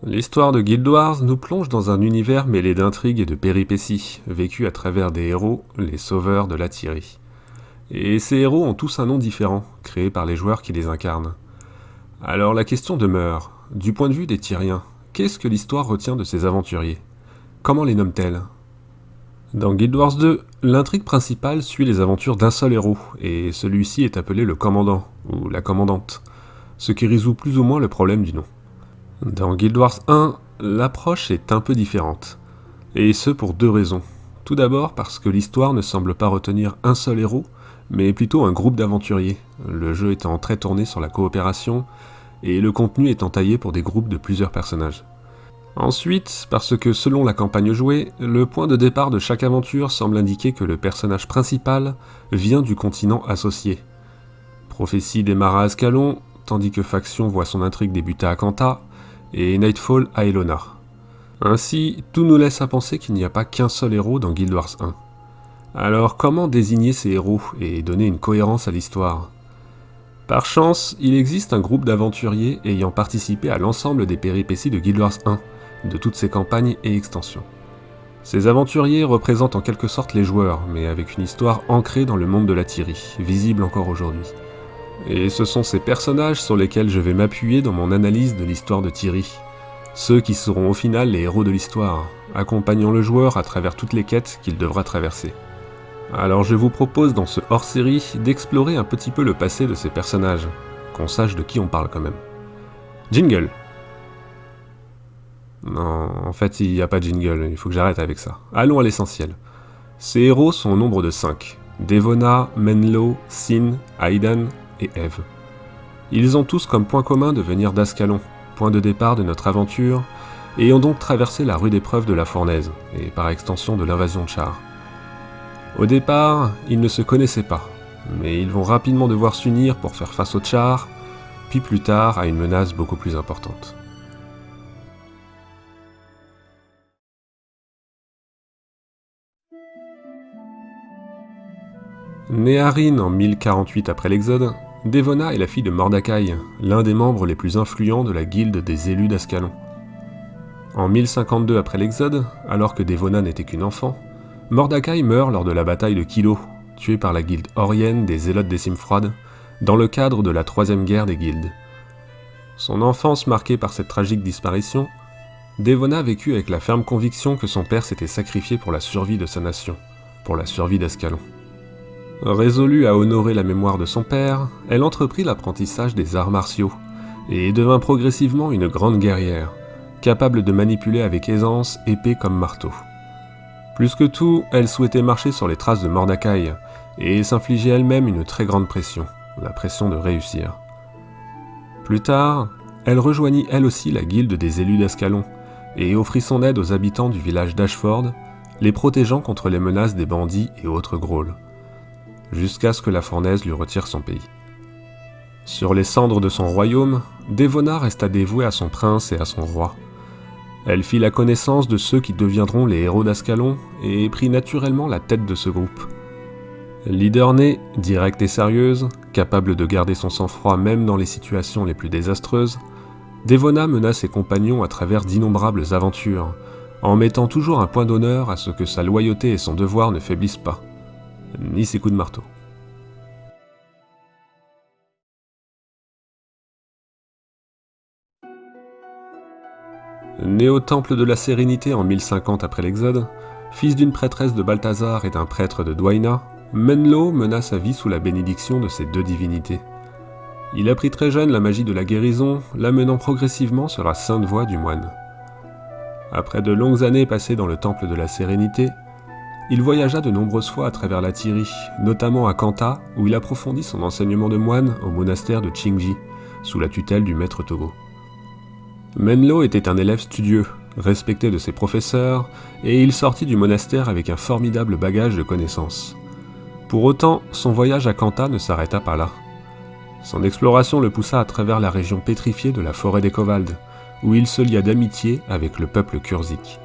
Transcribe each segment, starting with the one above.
L'histoire de Guild Wars nous plonge dans un univers mêlé d'intrigues et de péripéties, vécu à travers des héros, les sauveurs de la Tyrie. Et ces héros ont tous un nom différent, créé par les joueurs qui les incarnent. Alors la question demeure, du point de vue des Tyriens, qu'est-ce que l'histoire retient de ces aventuriers? Comment les nomme-t-elle? Dans Guild Wars 2, l'intrigue principale suit les aventures d'un seul héros, et celui-ci est appelé le commandant, ou la commandante, ce qui résout plus ou moins le problème du nom. Dans Guild Wars 1, l'approche est un peu différente, et ce pour deux raisons. Tout d'abord parce que l'histoire ne semble pas retenir un seul héros, mais plutôt un groupe d'aventuriers, le jeu étant très tourné sur la coopération, et le contenu étant taillé pour des groupes de plusieurs personnages. Ensuite, parce que selon la campagne jouée, le point de départ de chaque aventure semble indiquer que le personnage principal vient du continent associé. Prophétie démarra à Ascalon, tandis que Faction voit son intrigue débuter à Kanta, et Nightfall à Elona. Ainsi, tout nous laisse à penser qu'il n'y a pas qu'un seul héros dans Guild Wars 1. Alors comment désigner ces héros et donner une cohérence à l'histoire? Par chance, il existe un groupe d'aventuriers ayant participé à l'ensemble des péripéties de Guild Wars 1, de toutes ses campagnes et extensions. Ces aventuriers représentent en quelque sorte les joueurs, mais avec une histoire ancrée dans le monde de la Tyrie, visible encore aujourd'hui. Et ce sont ces personnages sur lesquels je vais m'appuyer dans mon analyse de l'histoire de Tyrie. Ceux qui seront au final les héros de l'histoire, accompagnant le joueur à travers toutes les quêtes qu'il devra traverser. Alors je vous propose dans ce hors-série d'explorer un petit peu le passé de ces personnages, qu'on sache de qui on parle quand même. Jingle! Non, en fait il n'y a pas de jingle, il faut que j'arrête avec ça. Allons à l'essentiel. Ces héros sont au nombre de 5. Devona, Menlo, Sin, Aidan et Eve. Ils ont tous comme point commun de venir d'Ascalon, point de départ de notre aventure, et ont donc traversé la rude épreuve de la fournaise, et par extension de l'invasion de Char. Au départ, ils ne se connaissaient pas, mais ils vont rapidement devoir s'unir pour faire face aux Char, puis plus tard à une menace beaucoup plus importante. Née à Rhin en 1048 après l'Exode, Devona est la fille de Mordakaï, l'un des membres les plus influents de la guilde des élus d'Ascalon. En 1052 après l'Exode, alors que Devona n'était qu'une enfant, Mordakaï meurt lors de la bataille de Kilo, tué par la guilde Orienne des Zélotes des Cimes Froides, dans le cadre de la troisième guerre des guildes. Son enfance marquée par cette tragique disparition, Devona vécut avec la ferme conviction que son père s'était sacrifié pour la survie de sa nation, pour la survie d'Ascalon. Résolue à honorer la mémoire de son père, elle entreprit l'apprentissage des arts martiaux, et devint progressivement une grande guerrière, capable de manipuler avec aisance épée comme marteau. Plus que tout, elle souhaitait marcher sur les traces de Mordakaï, et s'infliger elle-même une très grande pression, la pression de réussir. Plus tard, elle rejoignit elle aussi la guilde des élus d'Ascalon, et offrit son aide aux habitants du village d'Ashford, les protégeant contre les menaces des bandits et autres grôles, jusqu'à ce que la fournaise lui retire son pays. Sur les cendres de son royaume, Devona resta dévouée à son prince et à son roi. Elle fit la connaissance de ceux qui deviendront les héros d'Ascalon et prit naturellement la tête de ce groupe. Leader née, directe et sérieuse, capable de garder son sang-froid même dans les situations les plus désastreuses, Devona mena ses compagnons à travers d'innombrables aventures, en mettant toujours un point d'honneur à ce que sa loyauté et son devoir ne faiblissent pas, ni ses coups de marteau. Né au temple de la Sérénité en 1050 après l'Exode, fils d'une prêtresse de Balthazar et d'un prêtre de Dwaina, Menlo mena sa vie sous la bénédiction de ces deux divinités. Il apprit très jeune la magie de la guérison, l'amenant progressivement sur la sainte voie du moine. Après de longues années passées dans le temple de la Sérénité, il voyagea de nombreuses fois à travers la Tyrie, notamment à Kanta, où il approfondit son enseignement de moine au monastère de Chingji, sous la tutelle du maître Togo. Menlo était un élève studieux, respecté de ses professeurs, et il sortit du monastère avec un formidable bagage de connaissances. Pour autant, son voyage à Kanta ne s'arrêta pas là. Son exploration le poussa à travers la région pétrifiée de la forêt des Kovaldes, où il se lia d'amitié avec le peuple Kurzik.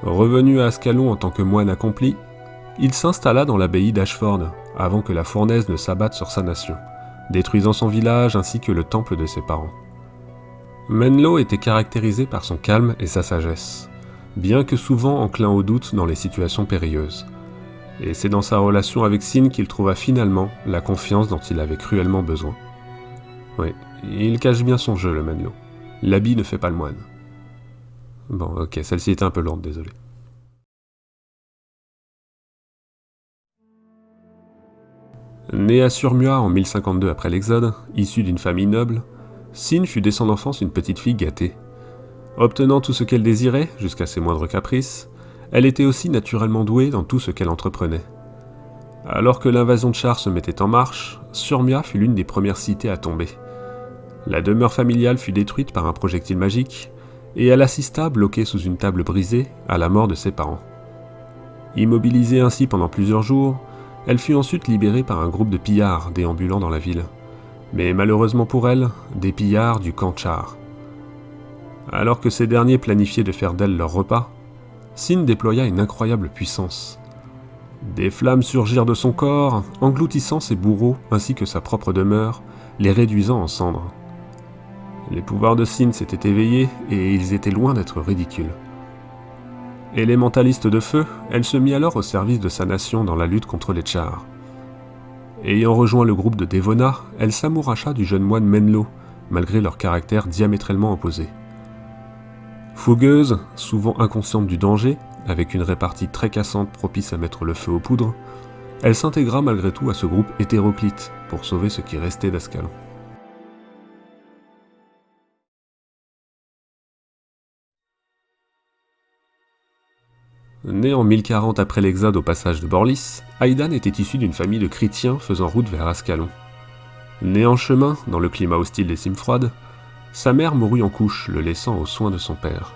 Revenu à Ascalon en tant que moine accompli, il s'installa dans l'abbaye d'Ashford, avant que la fournaise ne s'abatte sur sa nation, détruisant son village ainsi que le temple de ses parents. Menlo était caractérisé par son calme et sa sagesse, bien que souvent enclin au doute dans les situations périlleuses. Et c'est dans sa relation avec Sin qu'il trouva finalement la confiance dont il avait cruellement besoin. Oui, il cache bien son jeu, le Menlo. L'habit ne fait pas le moine. Bon, ok, celle-ci était un peu lourde, désolé. Né à Surmua en 1052 après l'Exode, issu d'une famille noble, Sin fut dès son enfance une petite fille gâtée. Obtenant tout ce qu'elle désirait, jusqu'à ses moindres caprices, elle était aussi naturellement douée dans tout ce qu'elle entreprenait. Alors que l'invasion de Char se mettait en marche, Surmia fut l'une des premières cités à tomber. La demeure familiale fut détruite par un projectile magique, et elle assista, bloquée sous une table brisée, à la mort de ses parents. Immobilisée ainsi pendant plusieurs jours, elle fut ensuite libérée par un groupe de pillards déambulant dans la ville. Mais malheureusement pour elle, des pillards du camp Char. Alors que ces derniers planifiaient de faire d'elle leur repas, Sin déploya une incroyable puissance. Des flammes surgirent de son corps, engloutissant ses bourreaux ainsi que sa propre demeure, les réduisant en cendres. Les pouvoirs de Sin s'étaient éveillés et ils étaient loin d'être ridicules. Élémentaliste de feu, elle se mit alors au service de sa nation dans la lutte contre les Chars. Ayant rejoint le groupe de Devona, elle s'amouracha du jeune moine Menlo, malgré leur caractère diamétralement opposés. Fougueuse, souvent inconsciente du danger, avec une répartie très cassante propice à mettre le feu aux poudres, elle s'intégra malgré tout à ce groupe hétéroclite pour sauver ce qui restait d'Ascalon. Née en 1040 après l'Exode au passage de Borlis, Aidan était issue d'une famille de chrétiens faisant route vers Ascalon. Née en chemin, dans le climat hostile des cimes froides, sa mère mourut en couche, le laissant aux soins de son père.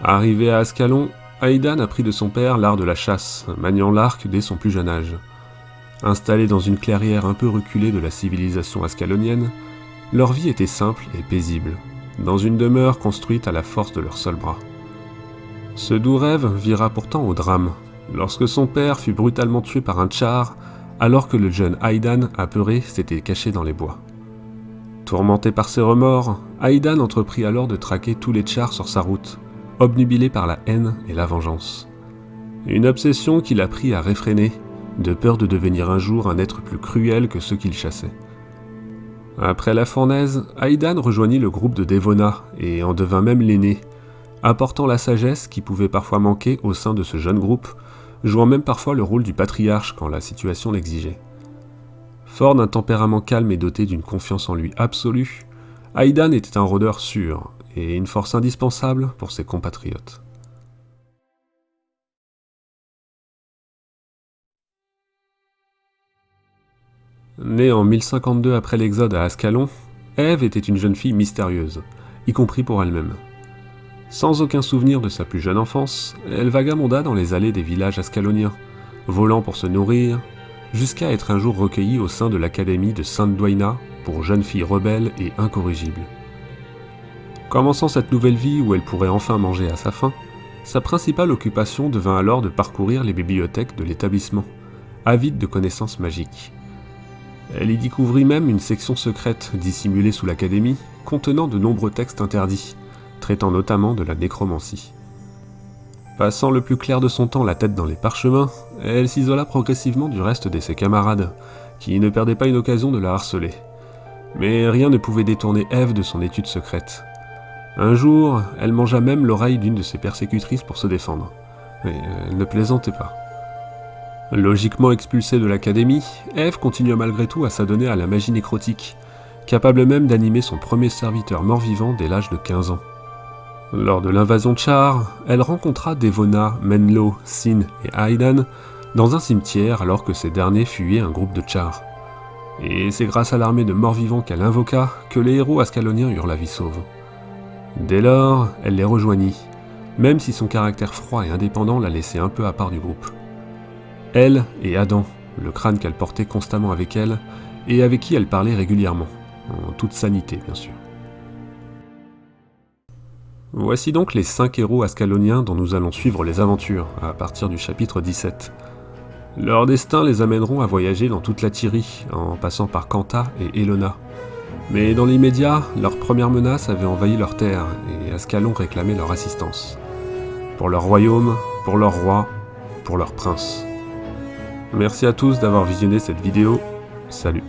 Arrivé à Ascalon, Aidan apprit de son père l'art de la chasse, maniant l'arc dès son plus jeune âge. Installés dans une clairière un peu reculée de la civilisation ascalonienne, leur vie était simple et paisible, dans une demeure construite à la force de leur seul bras. Ce doux rêve vira pourtant au drame, lorsque son père fut brutalement tué par un Char, alors que le jeune Aidan, apeuré, s'était caché dans les bois. Tourmenté par ses remords, Aidan entreprit alors de traquer tous les Chars sur sa route, obnubilé par la haine et la vengeance. Une obsession qui l'a pris à réfréner, de peur de devenir un jour un être plus cruel que ceux qu'il chassait. Après la fournaise, Aidan rejoignit le groupe de Devona et en devint même l'aîné, apportant la sagesse qui pouvait parfois manquer au sein de ce jeune groupe, jouant même parfois le rôle du patriarche quand la situation l'exigeait. Fort d'un tempérament calme et doté d'une confiance en lui absolue, Aidan était un rôdeur sûr et une force indispensable pour ses compatriotes. Née en 1052 après l'Exode à Ascalon, Ève était une jeune fille mystérieuse, y compris pour elle-même. Sans aucun souvenir de sa plus jeune enfance, elle vagabonda dans les allées des villages ascaloniens, volant pour se nourrir, jusqu'à être un jour recueillie au sein de l'académie de Sainte Doina pour jeune fille rebelle et incorrigible. Commençant cette nouvelle vie où elle pourrait enfin manger à sa faim, sa principale occupation devint alors de parcourir les bibliothèques de l'établissement, avide de connaissances magiques. Elle y découvrit même une section secrète dissimulée sous l'académie, contenant de nombreux textes interdits, traitant notamment de la nécromancie. Passant le plus clair de son temps la tête dans les parchemins, elle s'isola progressivement du reste de ses camarades, qui ne perdaient pas une occasion de la harceler. Mais rien ne pouvait détourner Ève de son étude secrète. Un jour, elle mangea même l'oreille d'une de ses persécutrices pour se défendre. Mais elle ne plaisantait pas. Logiquement expulsée de l'académie, Ève continua malgré tout à s'adonner à la magie nécrotique, capable même d'animer son premier serviteur mort-vivant dès l'âge de 15 ans. Lors de l'invasion de Char, elle rencontra Devona, Menlo, Sin et Aidan dans un cimetière alors que ces derniers fuyaient un groupe de Char. Et c'est grâce à l'armée de morts-vivants qu'elle invoqua que les héros ascaloniens eurent la vie sauve. Dès lors, elle les rejoignit, même si son caractère froid et indépendant la laissait un peu à part du groupe. Elle et Adam, le crâne qu'elle portait constamment avec elle, et avec qui elle parlait régulièrement, en toute sanité bien sûr. Voici donc les 5 héros ascaloniens dont nous allons suivre les aventures, à partir du chapitre 17. Leurs destins les amèneront à voyager dans toute la Tyrie, en passant par Kanta et Elona. Mais dans l'immédiat, leur première menace avait envahi leur terre, et Ascalon réclamait leur assistance. Pour leur royaume, pour leur roi, pour leur prince. Merci à tous d'avoir visionné cette vidéo. Salut.